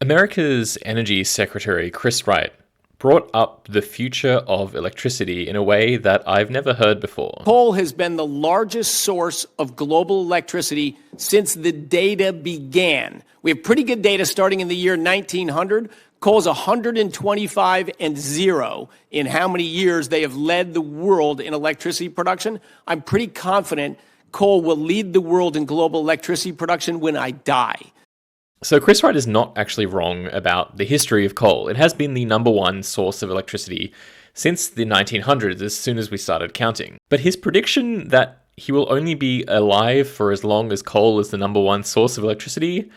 America's Energy Secretary Chris Wright brought up the future of electricity in a way that I've never heard before. Coal has been the largest source of global electricity since the data began. We have pretty good data starting in the year 1900. Coal's 125 and 0 in how many years they have led the world in electricity production. I'm pretty confident coal will lead the world in global electricity production when I die. So Chris Wright is not actually wrong about the history of coal. It has been the number one source of electricity since the 1900s, as soon as we started counting. But his prediction that he will only be alive for as long as coal is the number one source of electricity,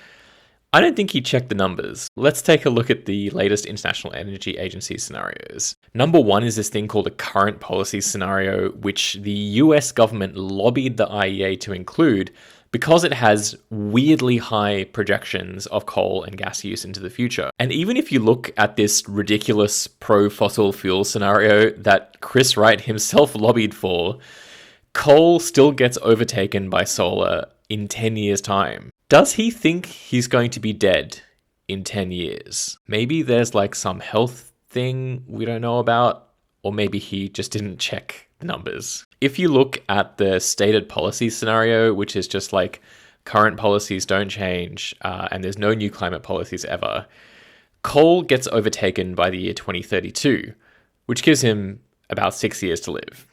I don't think he checked the numbers. Let's take a look at the latest International Energy Agency scenarios. Number one is this thing called a current policy scenario, which the US government lobbied the IEA to include because it has weirdly high projections of coal and gas use into the future. And even if you look at this ridiculous pro-fossil fuel scenario that Chris Wright himself lobbied for, coal still gets overtaken by solar in 10 years' time. Does he think he's going to be dead in 10 years? Maybe there's like some health thing we don't know about, or maybe he just didn't check the numbers. If you look at the stated policy scenario, which is just like current policies don't change and there's no new climate policies ever, coal gets overtaken by the year 2032, which gives him about 6 years to live.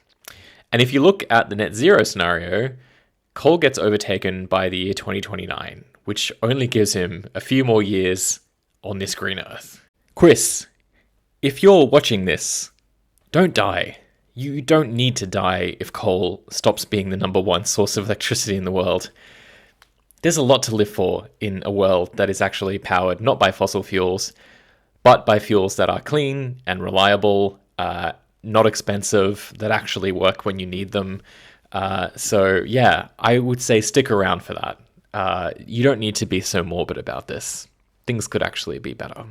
And if you look at the net zero scenario, coal gets overtaken by the year 2029, which only gives him a few more years on this green earth. Chris, if you're watching this, don't die. You don't need to die if coal stops being the number one source of electricity in the world. There's a lot to live for in a world that is actually powered not by fossil fuels, but by fuels that are clean and reliable, not expensive, that actually work when you need them. So yeah, I would say stick around for that. You don't need to be so morbid about this. Things could actually be better.